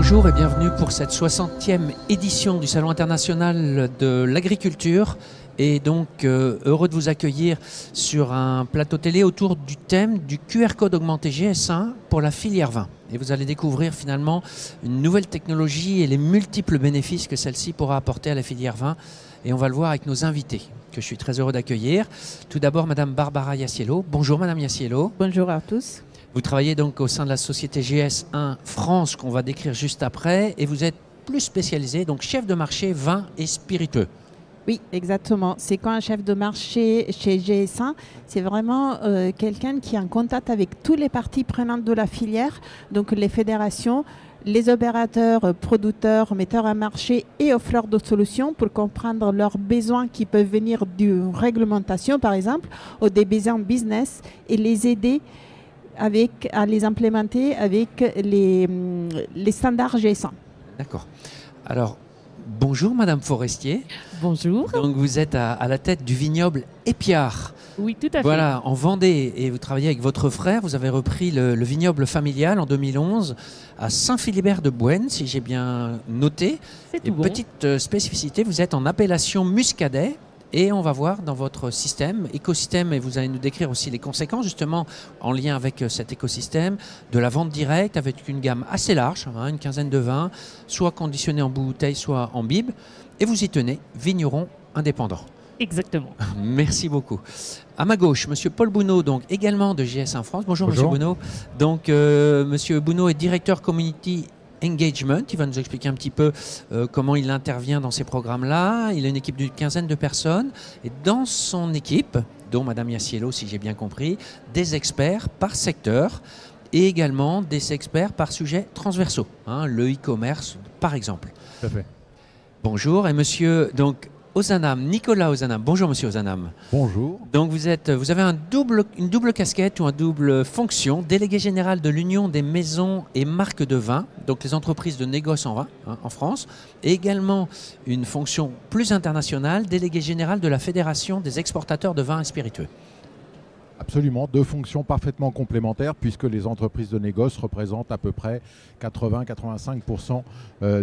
Bonjour et bienvenue pour cette 60e édition du Salon international de l'agriculture. Et donc heureux de vous accueillir sur un plateau télé autour du thème du QR code augmenté GS1 pour la filière vin. Et vous allez découvrir finalement une nouvelle technologie et les multiples bénéfices que celle-ci pourra apporter à la filière vin. Et on va le voir avec nos invités que je suis très heureux d'accueillir. Tout d'abord Madame Barbara Yassiello. Bonjour Madame Yassiello. Bonjour à tous. Vous travaillez donc au sein de la société GS1 France qu'on va décrire juste après et vous êtes plus spécialisé, donc chef de marché vin et spiritueux. Oui, exactement. C'est quand un chef de marché chez GS1, c'est vraiment quelqu'un qui est en contact avec toutes les parties prenantes de la filière, donc les fédérations, les opérateurs, producteurs, metteurs à marché et offreurs de solutions pour comprendre leurs besoins qui peuvent venir d'une réglementation par exemple, ou des besoins business et les aider à les implémenter avec les standards GS1. D'accord. Alors, bonjour Madame Forestier. Bonjour. Donc vous êtes à la tête du vignoble Épiard. Oui, tout à fait. Voilà, en Vendée. Et vous travaillez avec votre frère. Vous avez repris le vignoble familial en 2011 à Saint-Philibert-de-Bouenne, si j'ai bien noté. C'est tout Et bon. petite spécificité, vous êtes en appellation muscadet. Et on va voir dans votre écosystème, et vous allez nous décrire aussi les conséquences justement en lien avec cet écosystème, de la vente directe avec une gamme assez large, une quinzaine de vins, soit conditionnés en bouteille, soit en bib. Et vous y tenez, vigneron indépendant. Exactement. Merci beaucoup. À ma gauche, Monsieur Paul Bounot, donc également de GS1 France. Bonjour. Monsieur Bounot. Donc Monsieur Bounot est directeur Community Engagement. Il va nous expliquer un petit peu comment il intervient dans ces programmes-là. Il a une équipe d'une quinzaine de personnes et dans son équipe, dont Madame Yassiello, si j'ai bien compris, des experts par secteur et également des experts par sujets transversaux, le e-commerce par exemple. Tout à fait. Bonjour et Monsieur donc Ozanam, Nicolas Ozanam. Bonjour Monsieur Ozanam. Bonjour. Donc vous avez une double casquette ou une double fonction, délégué général de l'Union des maisons et marques de vin, donc les entreprises de négoce en vin en France, et également une fonction plus internationale, délégué général de la Fédération des exportateurs de vins et spiritueux. Absolument, deux fonctions parfaitement complémentaires puisque les entreprises de négoce représentent à peu près 80-85%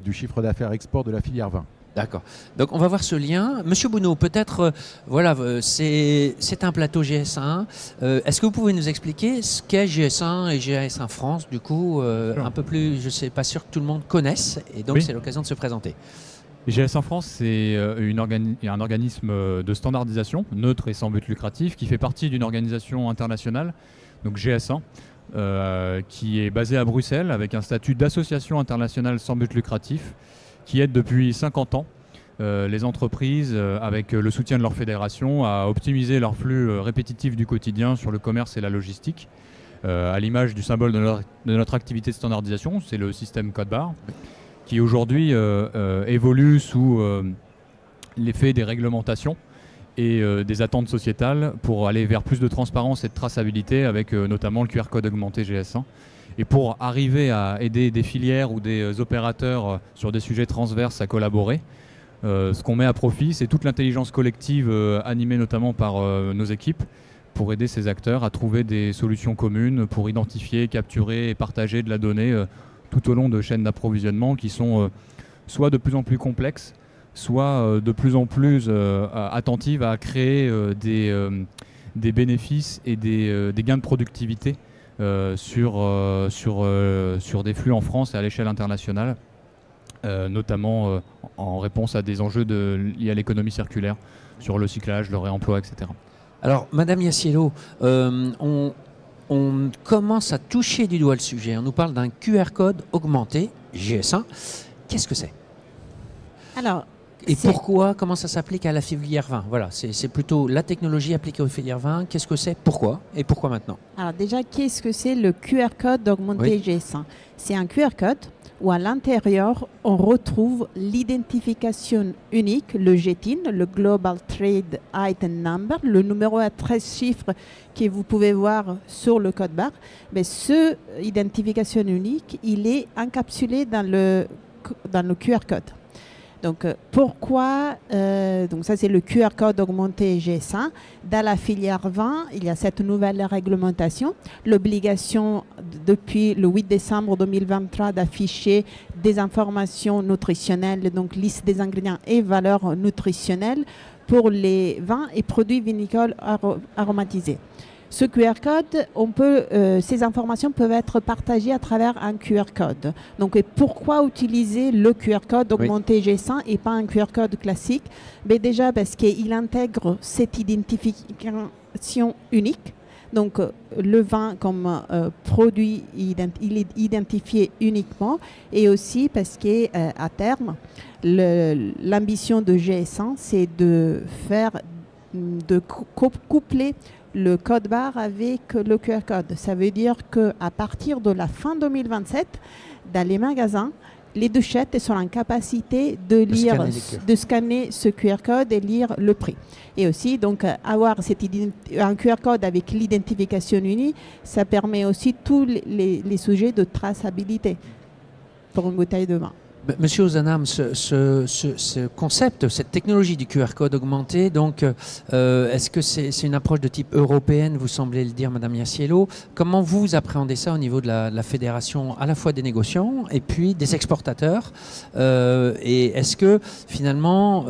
du chiffre d'affaires export de la filière vin. D'accord. Donc on va voir ce lien. Monsieur Bounot, peut-être, c'est un plateau GS1. Est-ce que vous pouvez nous expliquer ce qu'est GS1 et GS1 France, du coup, un peu plus, je ne suis pas sûr que tout le monde connaisse, et donc c'est l'occasion de se présenter. GS1 France, c'est un organisme de standardisation, neutre et sans but lucratif, qui fait partie d'une organisation internationale, donc GS1, qui est basée à Bruxelles, avec un statut d'association internationale sans but lucratif, qui aide depuis 50 ans les entreprises, avec le soutien de leur fédération, à optimiser leur flux répétitif du quotidien sur le commerce et la logistique, à l'image du symbole de notre activité de standardisation, c'est le système code-barre, qui aujourd'hui évolue sous l'effet des réglementations et des attentes sociétales pour aller vers plus de transparence et de traçabilité avec notamment le QR code augmenté GS1. Et pour arriver à aider des filières ou des opérateurs sur des sujets transverses à collaborer, ce qu'on met à profit, c'est toute l'intelligence collective animée notamment par nos équipes pour aider ces acteurs à trouver des solutions communes pour identifier, capturer et partager de la donnée tout au long de chaînes d'approvisionnement qui sont soit de plus en plus complexes, soit de plus en plus attentives à créer des bénéfices et des gains de productivité sur des flux en France et à l'échelle internationale, notamment en réponse à des enjeux liés à l'économie circulaire, sur le cyclage, le réemploi, etc. Alors, Madame Yassiello, on commence à toucher du doigt le sujet. On nous parle d'un QR code augmenté, GS1. Qu'est-ce que c'est? Alors, et pourquoi? Comment ça s'applique à la filière vin? Voilà, c'est plutôt la technologie appliquée aux filières vin. Qu'est-ce que c'est? Pourquoi? Et pourquoi maintenant? Alors déjà, qu'est-ce que c'est le QR code augmenté GS1? C'est un QR code où à l'intérieur, on retrouve l'identification unique, le GTIN, le Global Trade Item Number, le numéro à 13 chiffres que vous pouvez voir sur le code barre. Mais ce identification unique, il est encapsulé dans le QR code. Donc pourquoi, donc ça c'est le QR code augmenté GS1. Dans la filière vin, il y a cette nouvelle réglementation, l'obligation depuis le 8 décembre 2023 d'afficher des informations nutritionnelles, donc liste des ingrédients et valeurs nutritionnelles pour les vins et produits vinicoles aromatisés. Ce QR code, ces informations peuvent être partagées à travers un QR code. Donc, pourquoi utiliser le QR code augmenté GS1 et pas un QR code classique? Mais déjà parce qu'il intègre cette identification unique. Donc, le vin comme produit, il est identifié uniquement. Et aussi parce qu'à terme, l'ambition de GS1, c'est de coupler le code barre avec le QR code. Ça veut dire qu'à partir de la fin 2027, dans les magasins, les douchettes sont en capacité de scanner ce QR code et lire le prix. Et aussi, donc, avoir un QR code avec l'identification unie, ça permet aussi tous les sujets de traçabilité pour une bouteille de vin. Monsieur Ozanam, ce concept, cette technologie du QR code augmenté, donc, est-ce que c'est une approche de type européenne, vous semblez le dire, Madame Yassiello? Comment vous appréhendez ça au niveau de la fédération, à la fois des négociants et puis des exportateurs? Et est-ce que finalement,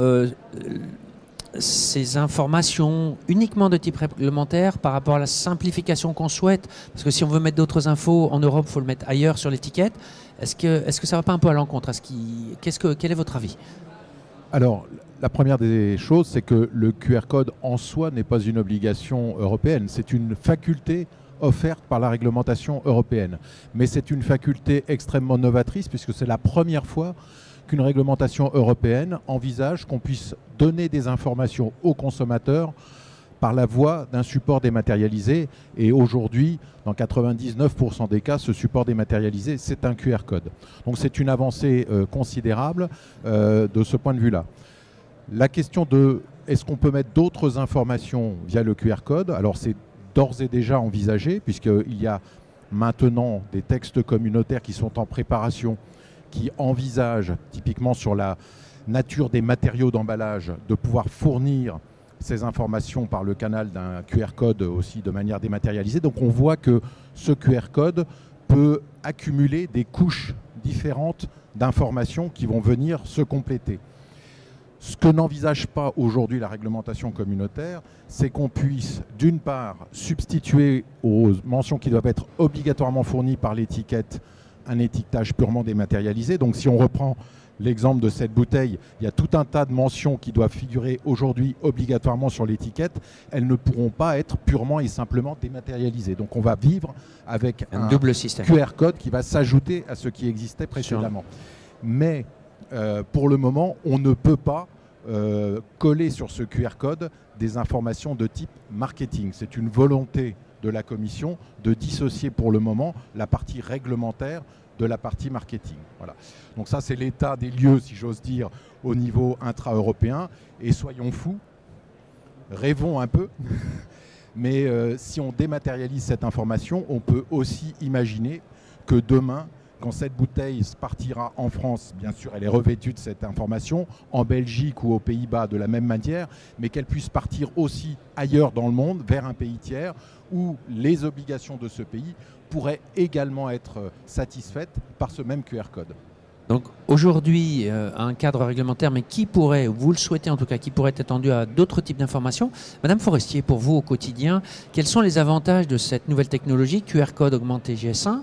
ces informations uniquement de type réglementaire par rapport à la simplification qu'on souhaite, parce que si on veut mettre d'autres infos en Europe, il faut le mettre ailleurs sur l'étiquette, est-ce que ça ne va pas un peu à l'encontre? Quel est votre avis? Alors, la première des choses, c'est que le QR code en soi n'est pas une obligation européenne, c'est une faculté offerte par la réglementation européenne. Mais c'est une faculté extrêmement novatrice puisque c'est la première fois qu'une réglementation européenne envisage qu'on puisse donner des informations aux consommateurs par la voie d'un support dématérialisé. Et aujourd'hui, dans 99% des cas, ce support dématérialisé, c'est un QR code. Donc c'est une avancée considérable de ce point de vue-là. La question de est-ce qu'on peut mettre d'autres informations via le QR code? Alors c'est d'ores et déjà envisagé, puisqu'il y a maintenant des textes communautaires qui sont en préparation, qui envisagent, typiquement sur la nature des matériaux d'emballage, de pouvoir fournir ces informations par le canal d'un QR code aussi de manière dématérialisée. Donc on voit que ce QR code peut accumuler des couches différentes d'informations qui vont venir se compléter. Ce que n'envisage pas aujourd'hui la réglementation communautaire, c'est qu'on puisse d'une part substituer aux mentions qui doivent être obligatoirement fournies par l'étiquette un étiquetage purement dématérialisé. Donc si on reprend l'exemple de cette bouteille, il y a tout un tas de mentions qui doivent figurer aujourd'hui obligatoirement sur l'étiquette. Elles ne pourront pas être purement et simplement dématérialisées. Donc on va vivre avec un double système QR code qui va s'ajouter à ce qui existait précédemment. Mais pour le moment, on ne peut pas coller sur ce QR code des informations de type marketing. C'est une volonté de la Commission de dissocier pour le moment la partie réglementaire de la partie marketing. Voilà. Donc ça, c'est l'état des lieux, si j'ose dire, au niveau intra-européen. Et soyons fous, rêvons un peu, mais si on dématérialise cette information, on peut aussi imaginer que demain, quand cette bouteille partira en France, bien sûr, elle est revêtue de cette information, en Belgique ou aux Pays-Bas de la même manière, mais qu'elle puisse partir aussi ailleurs dans le monde, vers un pays tiers, où les obligations de ce pays pourraient également être satisfaites par ce même QR code. Donc aujourd'hui, un cadre réglementaire, mais qui pourrait, vous le souhaitez en tout cas, qui pourrait être étendu à d'autres types d'informations. Madame Forestier, pour vous au quotidien, quels sont les avantages de cette nouvelle technologie QR code augmenté GS1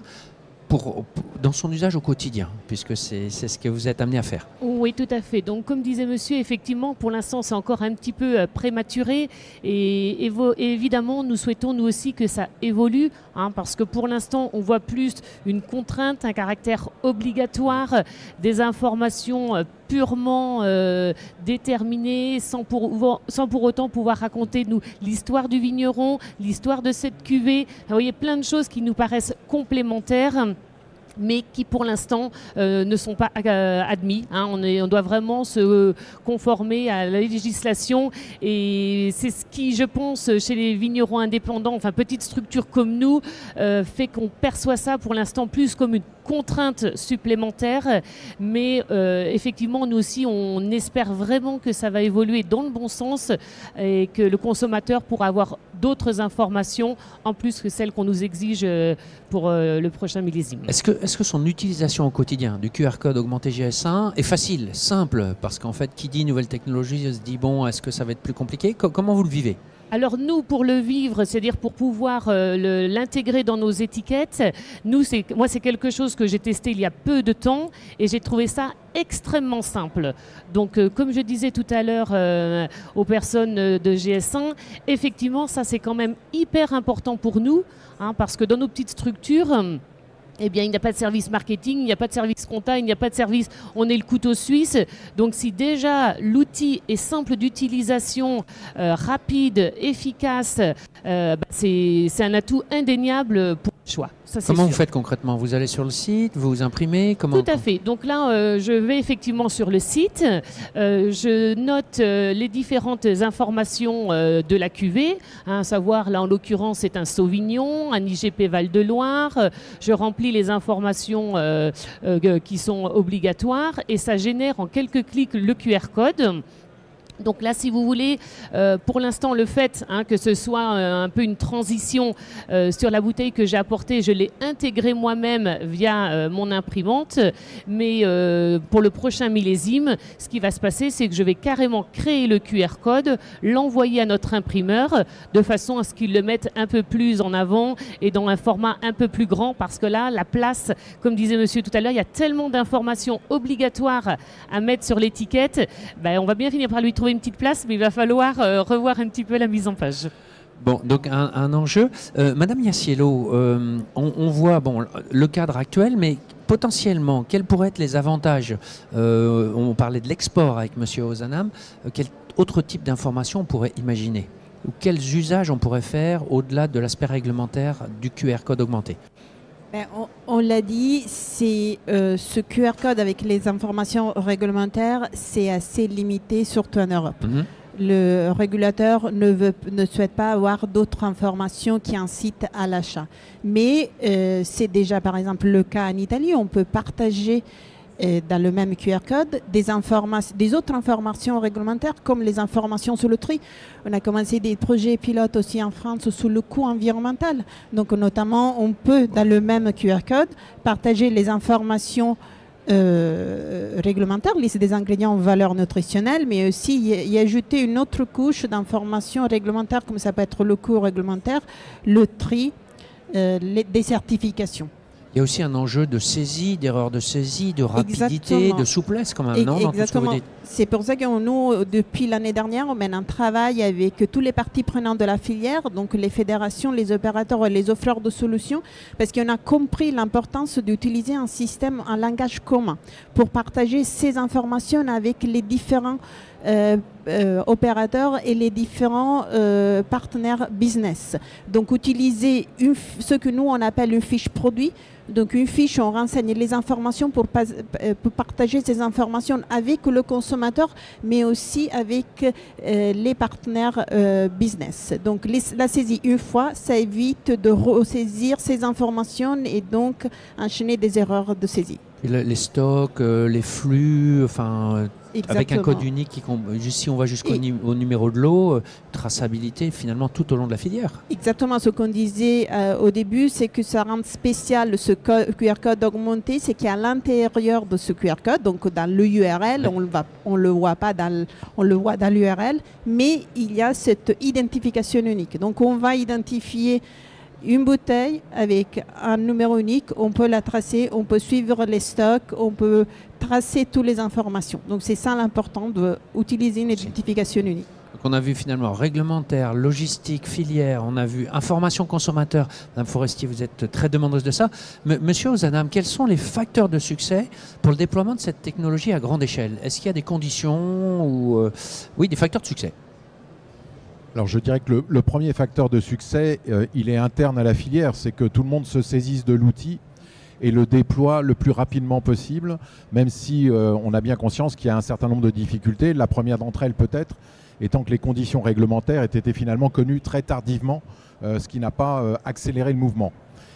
dans son usage au quotidien, puisque c'est ce que vous êtes amené à faire? Oui, tout à fait. Donc, comme disait monsieur, effectivement, pour l'instant, c'est encore un petit peu prématuré. Et évidemment, nous souhaitons, nous aussi, que ça évolue, parce que pour l'instant, on voit plus une contrainte, un caractère obligatoire, des informations purement déterminées, sans pour autant pouvoir raconter, nous, l'histoire du vigneron, l'histoire de cette cuvée. Vous voyez, plein de choses qui nous paraissent complémentaires. mais qui pour l'instant ne sont pas admis. Hein. On doit vraiment se conformer à la législation et c'est ce qui, je pense, chez les vignerons indépendants, enfin petites structures comme nous, fait qu'on perçoit ça pour l'instant plus comme une contrainte supplémentaire, mais effectivement nous aussi on espère vraiment que ça va évoluer dans le bon sens et que le consommateur pourra avoir d'autres informations en plus que celles qu'on nous exige pour le prochain millésime. Est-ce que son utilisation au quotidien du QR code augmenté GS1 est facile, simple? Parce qu'en fait, qui dit nouvelle technologie se dit, bon, est-ce que ça va être plus compliqué? Comment vous le vivez? Alors nous, pour le vivre, c'est-à-dire pour pouvoir l'intégrer dans nos étiquettes, moi c'est quelque chose que j'ai testé il y a peu de temps et j'ai trouvé ça extrêmement simple. Donc comme je disais tout à l'heure aux personnes de GS1, effectivement ça c'est quand même hyper important pour nous, hein, parce que dans nos petites structures, eh bien, il n'y a pas de service marketing, il n'y a pas de service compta, il n'y a pas de service, on est le couteau suisse. Donc si déjà l'outil est simple d'utilisation, rapide, efficace, c'est un atout indéniable pour le choix. Ça, comment sûr. Vous faites concrètement? Vous allez sur le site, vous imprimez? Tout à fait. Donc là, je vais effectivement sur le site, je note les différentes informations de la cuvée, hein, à savoir là en l'occurrence c'est un Sauvignon, un IGP Val-de-Loire, je remplis les informations qui sont obligatoires et ça génère en quelques clics le QR code. Donc là, si vous voulez, pour l'instant, le fait que ce soit un peu une transition sur la bouteille que j'ai apportée, je l'ai intégrée moi-même via mon imprimante. Mais pour le prochain millésime, ce qui va se passer, c'est que je vais carrément créer le QR code, l'envoyer à notre imprimeur de façon à ce qu'il le mette un peu plus en avant et dans un format un peu plus grand. Parce que là, la place, comme disait monsieur tout à l'heure, il y a tellement d'informations obligatoires à mettre sur l'étiquette. On va bien finir par lui trouver une petite place, mais il va falloir revoir un petit peu la mise en page. Bon, donc un enjeu. Madame Yassiello, on voit le cadre actuel, mais potentiellement, quels pourraient être les avantages? On parlait de l'export avec monsieur Ozanam. Quel autre type d'information on pourrait imaginer? Ou quels usages on pourrait faire au-delà de l'aspect réglementaire du QR code augmenté? On l'a dit, c'est ce QR code avec les informations réglementaires, c'est assez limité, surtout en Europe. Le régulateur ne souhaite pas avoir d'autres informations qui incitent à l'achat. Mais c'est déjà par exemple le cas en Italie, on peut partager dans le même QR code des autres informations réglementaires comme les informations sur le tri. On a commencé des projets pilotes aussi en France sous le coût environnemental. Donc notamment, on peut dans le même QR code partager les informations réglementaires, liste des ingrédients valeur nutritionnelle, mais aussi y ajouter une autre couche d'informations réglementaires comme ça peut être le coût réglementaire, le tri, des certifications. Il y a aussi un enjeu de saisie, d'erreur de saisie, de rapidité, exactement, de souplesse quand même, non? Exactement. C'est pour ça que nous, depuis l'année dernière, on mène un travail avec tous les parties prenantes de la filière, donc les fédérations, les opérateurs et les offreurs de solutions, parce qu'on a compris l'importance d'utiliser un système, un langage commun pour partager ces informations avec les différents opérateurs et les différents partenaires business. Donc utiliser ce que nous on appelle une fiche produit. Donc une fiche, on renseigne les informations pour partager ces informations avec le consommateur, mais aussi avec les partenaires business. Donc la saisie une fois, ça évite de ressaisir ces informations et donc enchaîner des erreurs de saisie. Les stocks, les flux, enfin, avec un code unique, si on va jusqu'au numéro de lot, traçabilité finalement tout au long de la filière. Exactement, ce qu'on disait au début, c'est que ça rend spécial ce QR code augmenté, c'est qu'à l'intérieur de ce QR code, donc dans l'URL, on le voit pas on le voit dans l'URL, mais il y a cette identification unique. Donc on va identifier une bouteille avec un numéro unique, on peut la tracer, on peut suivre les stocks, on peut tracer toutes les informations. Donc c'est ça l'important d'utiliser une identification unique. Donc on a vu finalement réglementaire, logistique, filière, on a vu information consommateur. Madame Forestier, vous êtes très demandeuse de ça. Monsieur Ozanam, quels sont les facteurs de succès pour le déploiement de cette technologie à grande échelle? Est-ce qu'il y a des conditions ou des facteurs de succès? Alors je dirais que le premier facteur de succès, il est interne à la filière, c'est que tout le monde se saisisse de l'outil et le déploie le plus rapidement possible, même si on a bien conscience qu'il y a un certain nombre de difficultés. La première d'entre elles peut-être étant que les conditions réglementaires étaient finalement connues très tardivement, ce qui n'a pas accéléré le mouvement.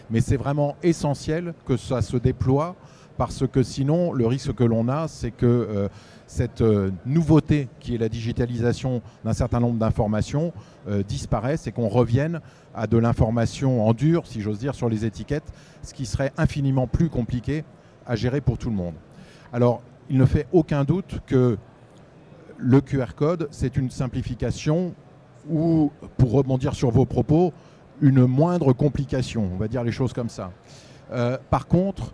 Mais c'est vraiment essentiel que ça se déploie, parce que sinon, le risque que l'on a, c'est que cette nouveauté qui est la digitalisation d'un certain nombre d'informations disparaisse et qu'on revienne à de l'information en dur, si j'ose dire, sur les étiquettes, ce qui serait infiniment plus compliqué à gérer pour tout le monde. Alors, il ne fait aucun doute que le QR code, c'est une simplification ou, pour rebondir sur vos propos, une moindre complication, on va dire les choses comme ça. Par contre,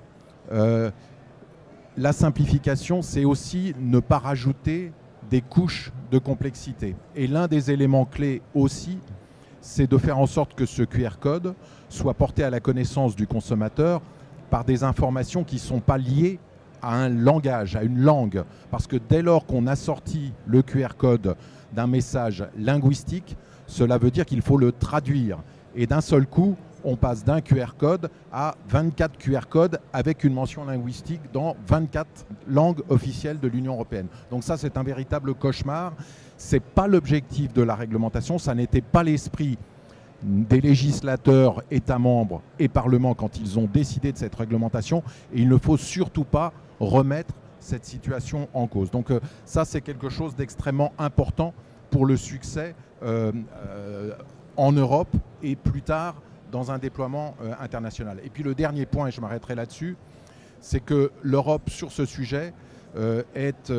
la simplification, c'est aussi ne pas rajouter des couches de complexité. Et l'un des éléments clés aussi, c'est de faire en sorte que ce QR code soit porté à la connaissance du consommateur par des informations qui ne sont pas liées à un langage, à une langue. Parce que dès lors qu'on assortit le QR code d'un message linguistique, cela veut dire qu'il faut le traduire. Et d'un seul coup, on passe d'un QR code à 24 QR codes avec une mention linguistique dans 24 langues officielles de l'Union européenne. Donc ça, c'est un véritable cauchemar. Ce n'est pas l'objectif de la réglementation, ça n'était pas l'esprit des législateurs, États membres et Parlement quand ils ont décidé de cette réglementation. Et il ne faut surtout pas remettre cette situation en cause. Donc ça, c'est quelque chose d'extrêmement important pour le succès en Europe et plus tard dans un déploiement international. Et puis le dernier point, et je m'arrêterai là-dessus, c'est que l'Europe, sur ce sujet, est,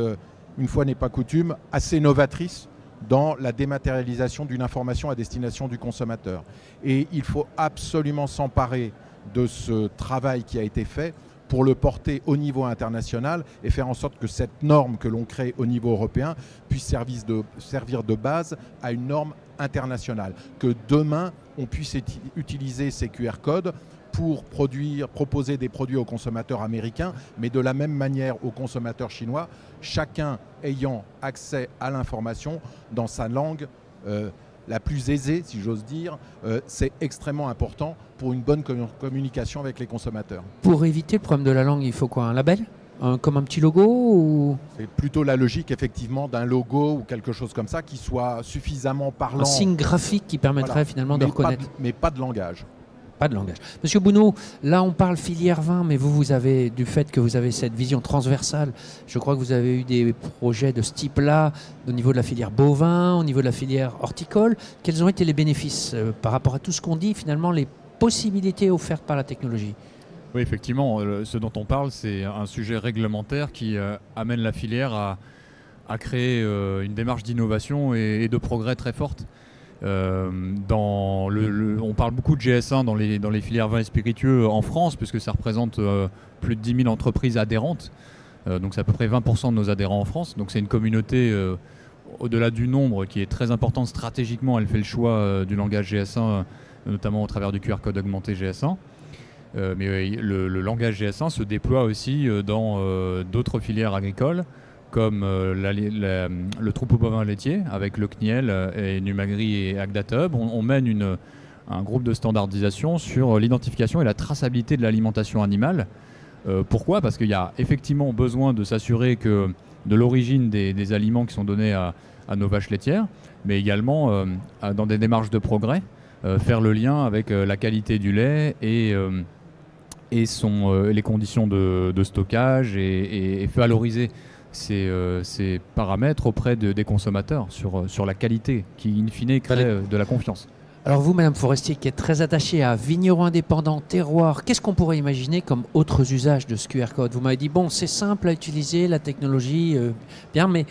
une fois n'est pas coutume, assez novatrice dans la dématérialisation d'une information à destination du consommateur. Et il faut absolument s'emparer de ce travail qui a été fait pour le porter au niveau international et faire en sorte que cette norme que l'on crée au niveau européen puisse servir de base à une norme internationale. Que demain, on puisse utiliser ces QR codes pour proposer des produits aux consommateurs américains, mais de la même manière aux consommateurs chinois, chacun ayant accès à l'information dans sa langue la plus aisée, si j'ose dire. C'est extrêmement important pour une bonne communication avec les consommateurs. Pour éviter le problème de la langue, il faut quoi? Un label? Comme un petit logo ou... C'est plutôt la logique, effectivement, d'un logo ou quelque chose comme ça qui soit suffisamment parlant. Un signe graphique qui permettrait finalement de reconnaître. Mais pas de langage. Pas de langage. Monsieur Bounot, là on parle filière vin, mais vous avez, du fait que vous avez cette vision transversale, je crois que vous avez eu des projets de ce type-là au niveau de la filière bovin, au niveau de la filière horticole. Quels ont été les bénéfices par rapport à tout ce qu'on dit, finalement, les possibilités offertes par la technologie? Oui, effectivement, ce dont on parle, c'est un sujet réglementaire qui amène la filière à créer une démarche d'innovation et de progrès très forte. On parle beaucoup de GS1 dans les filières vins et spiritueux en France, puisque ça représente plus de 10 000 entreprises adhérentes. Donc c'est à peu près 20% de nos adhérents en France. Donc c'est une communauté, au-delà du nombre, qui est très importante stratégiquement. Elle fait le choix du langage GS1, notamment au travers du QR code augmenté GS1. Mais le langage GS1 se déploie aussi dans d'autres filières agricoles, comme le troupeau bovin laitier avec le CNIEL et Numagri et Agdatub. On mène un groupe de standardisation sur l'identification et la traçabilité de l'alimentation animale. Pourquoi? Parce qu'il y a effectivement besoin de s'assurer que de l'origine des aliments qui sont donnés à nos vaches laitières, mais également dans des démarches de progrès, faire le lien avec la qualité du lait et les conditions de stockage et valoriser ces paramètres auprès des consommateurs sur la qualité qui, in fine, crée de la confiance. Alors vous, Madame Forestier, qui êtes très attachée à vignerons indépendants, terroir, qu'est-ce qu'on pourrait imaginer comme autres usages de ce QR code? Vous m'avez dit, bon, c'est simple à utiliser, la technologie, bien, mais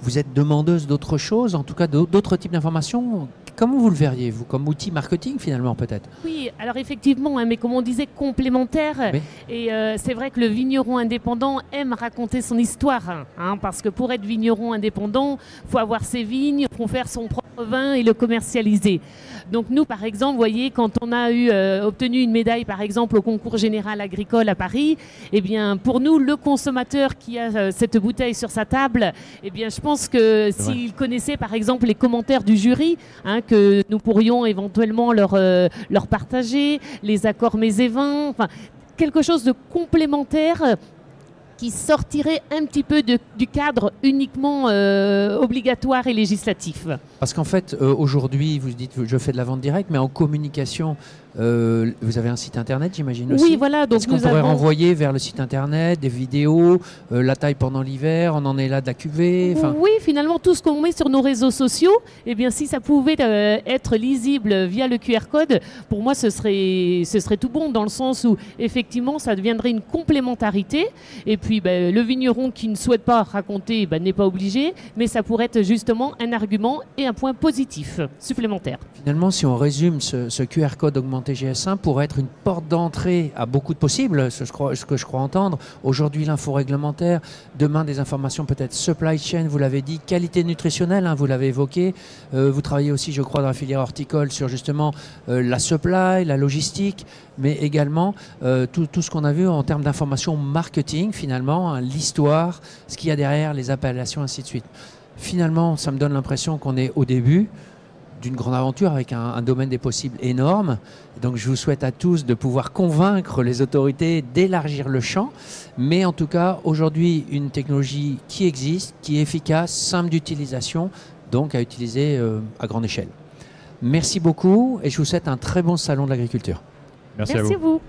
vous êtes demandeuse d'autres choses, en tout cas d'autres types d'informations. Comment vous le verriez, vous, comme outil marketing finalement peut-être? Oui, alors effectivement, mais comme on disait, complémentaire. Oui. Et c'est vrai que le vigneron indépendant aime raconter son histoire. Parce que pour être vigneron indépendant, il faut avoir ses vignes, il faut faire son propre vin et le commercialiser. Donc nous, par exemple, vous voyez, quand on a obtenu une médaille, par exemple, au concours général agricole à Paris, eh bien, pour nous, le consommateur qui a cette bouteille sur sa table, eh bien, je pense que s'il connaissait, par exemple, les commentaires du jury, que nous pourrions éventuellement leur partager, les accords mets et vins, enfin, quelque chose de complémentaire qui sortirait un petit peu du cadre uniquement obligatoire et législatif. Parce qu'en fait, aujourd'hui, vous dites je fais de la vente directe, mais en communication, vous avez un site internet, j'imagine aussi. Oui, voilà. Donc est-ce qu'on pourrait renvoyer vers le site internet des vidéos, la taille pendant l'hiver, on en est là de la cuvée Oui, finalement, tout ce qu'on met sur nos réseaux sociaux, eh bien, si ça pouvait être lisible via le QR code, pour moi, ce serait tout bon, dans le sens où, effectivement, ça deviendrait une complémentarité. Et puis, le vigneron qui ne souhaite pas raconter n'est pas obligé, mais ça pourrait être justement un argument et un point positif supplémentaire. Finalement, si on résume ce QR code augmenté GS1 pourrait être une porte d'entrée à beaucoup de possibles, ce que je crois entendre. Aujourd'hui, l'info réglementaire, demain des informations peut-être supply chain, vous l'avez dit, qualité nutritionnelle, vous l'avez évoqué. Vous travaillez aussi, je crois, dans la filière horticole sur justement la supply, la logistique, mais également tout ce qu'on a vu en termes d'informations marketing, finalement, l'histoire, ce qu'il y a derrière, les appellations, ainsi de suite. Finalement, ça me donne l'impression qu'on est au début d'une grande aventure avec un domaine des possibles énorme. Donc je vous souhaite à tous de pouvoir convaincre les autorités d'élargir le champ. Mais en tout cas, aujourd'hui, une technologie qui existe, qui est efficace, simple d'utilisation, donc à utiliser à grande échelle. Merci beaucoup et je vous souhaite un très bon salon de l'agriculture. Merci à vous. Merci à vous.